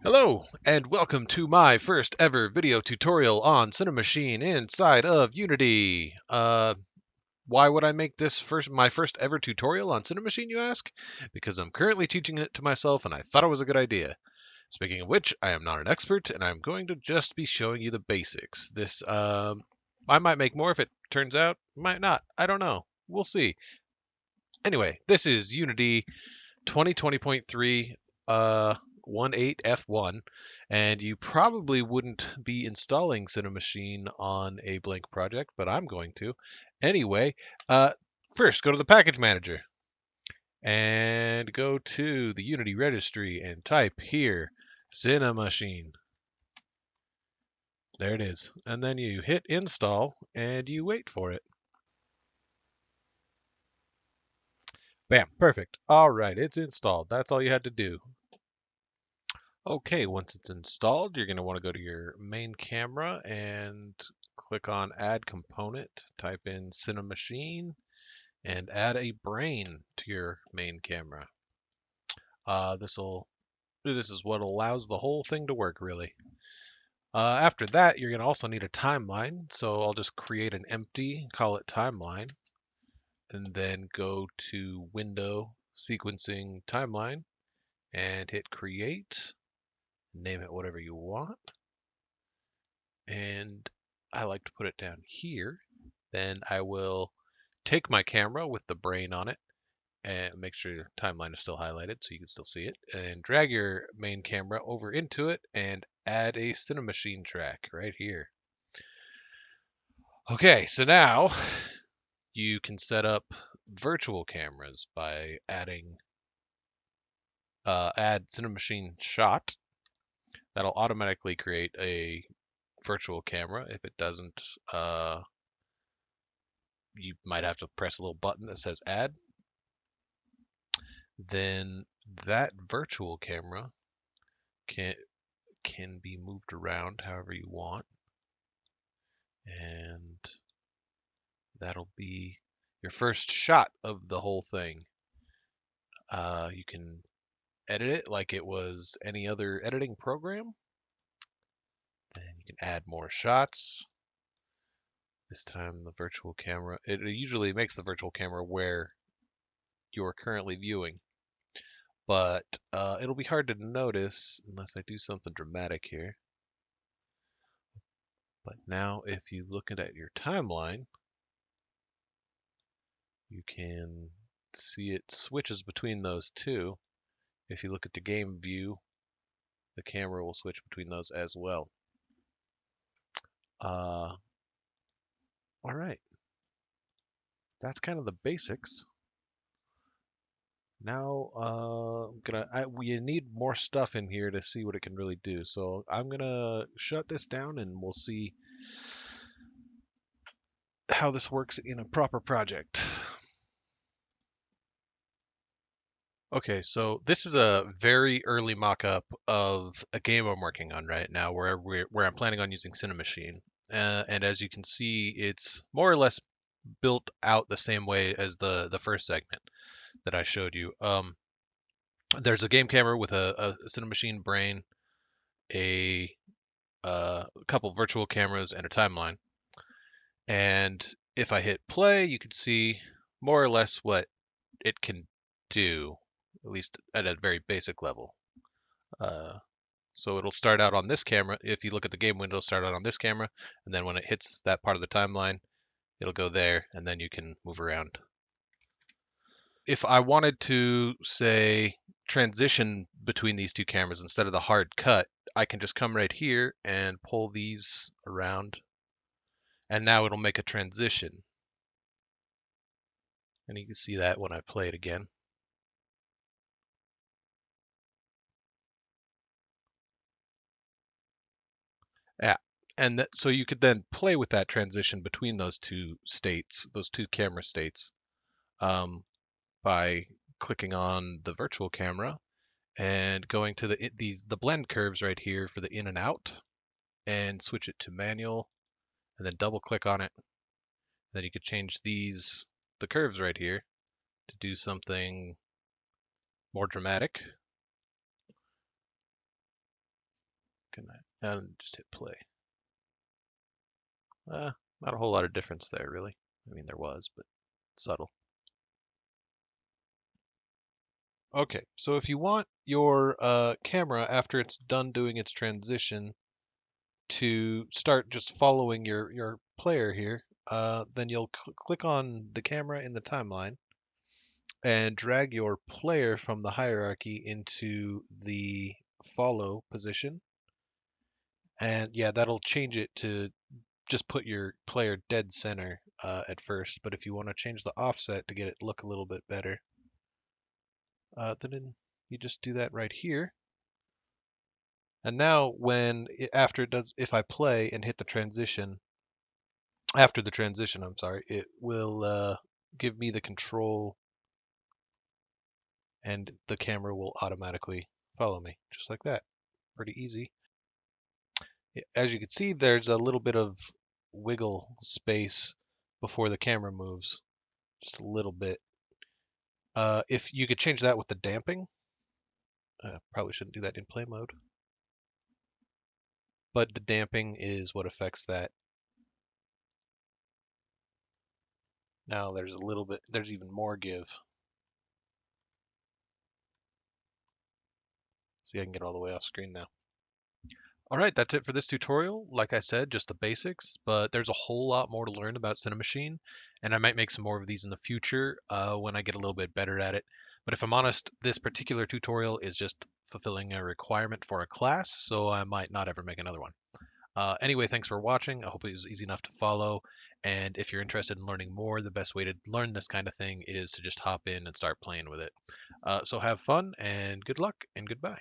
Hello, and welcome to my first ever video tutorial on Cinemachine inside of Unity. Why would I make this my first ever tutorial on Cinemachine, you ask? Because I'm currently teaching it to myself and I thought it was a good idea. Speaking of which, I am not an expert and I'm going to just be showing you the basics. I might make more if it turns out, might not. I don't know. We'll see. Anyway, this is Unity 2020.3 18F1, and you probably wouldn't be installing Cinemachine on a blank project, but I'm going to. Anyway, first go to the package manager and go to the Unity registry and type here Cinemachine. There it is. And then you hit install and you wait for it. Bam, perfect. All right, it's installed. That's all you had to do. Okay, once it's installed, you're going to want to go to your main camera and click on Add Component. Type in Cinemachine and add a brain to your main camera. This is what allows the whole thing to work, really. After that, you're going to also need a timeline. So I'll just create an empty, call it Timeline, and then go to Window, Sequencing Timeline, and hit Create. Name it whatever you want. And I like to put it down here. Then I will take my camera with the brain on it and make sure your timeline is still highlighted so you can still see it, and drag your main camera over into it and add a Cinemachine track right here. Okay, so now you can set up virtual cameras by adding add Cinemachine shot. That'll automatically create a virtual camera. If it doesn't, you might have to press a little button that says add. Then that virtual camera can be moved around however you want, and that'll be your first shot of the whole thing. You can edit it like it was any other editing program, and you can add more shots. This time the virtual camera, it usually makes the virtual camera where you're currently viewing, but it'll be hard to notice unless I do something dramatic here. But now if you look at your timeline, you can see it switches between those two. If you look at the game view, the camera will switch between those as well. All right, that's kind of the basics. Now, we need more stuff in here to see what it can really do. So I'm gonna shut this down and we'll see how this works in a proper project. Okay, so this is a very early mock-up of a game I'm working on right now, where I'm planning on using Cinemachine. And as you can see, it's more or less built out the same way as the first segment that I showed you. There's a game camera with a Cinemachine brain, a couple virtual cameras, and a timeline. And if I hit play, you can see more or less what it can do, at least at a very basic level. So it'll start out on this camera. If you look at the game window, it'll start out on this camera, and then when it hits that part of the timeline, it'll go there, and then you can move around. If I wanted to, say, transition between these two cameras instead of the hard cut, I can just come right here and pull these around, and now it'll make a transition. And you can see that when I play it again. Yeah, and so you could then play with that transition between those two states, those two camera states, um, by clicking on the virtual camera and going to the blend curves right here for the in and out, and switch it to manual, and then double click on it. Then you could change the curves right here to do something more dramatic. Can I, and just hit play. Not a whole lot of difference there, really. I mean, there was, but subtle. Okay, so if you want your camera after it's done doing its transition to start just following your player here, then you'll click on the camera in the timeline and drag your player from the hierarchy into the follow position. And yeah, that'll change it to just put your player dead center at first. But if you want to change the offset to get it look a little bit better, then you just do that right here. And now after it does, if I play and hit the transition, after the transition, I'm sorry, it will give me the control and the camera will automatically follow me, just like that. Pretty easy. As you can see, there's a little bit of wiggle space before the camera moves, just a little bit. If you could change that with the damping, probably shouldn't do that in play mode, but the damping is what affects that. Now there's a little bit, there's even more give. See, I can get all the way off screen now. All right, that's it for this tutorial. Like I said, just the basics, but there's a whole lot more to learn about Cinemachine, and I might make some more of these in the future when I get a little bit better at it. But if I'm honest, this particular tutorial is just fulfilling a requirement for a class, so I might not ever make another one. Anyway, thanks for watching. I hope it was easy enough to follow, and if you're interested in learning more, the best way to learn this kind of thing is to just hop in and start playing with it. So have fun, and good luck, and goodbye.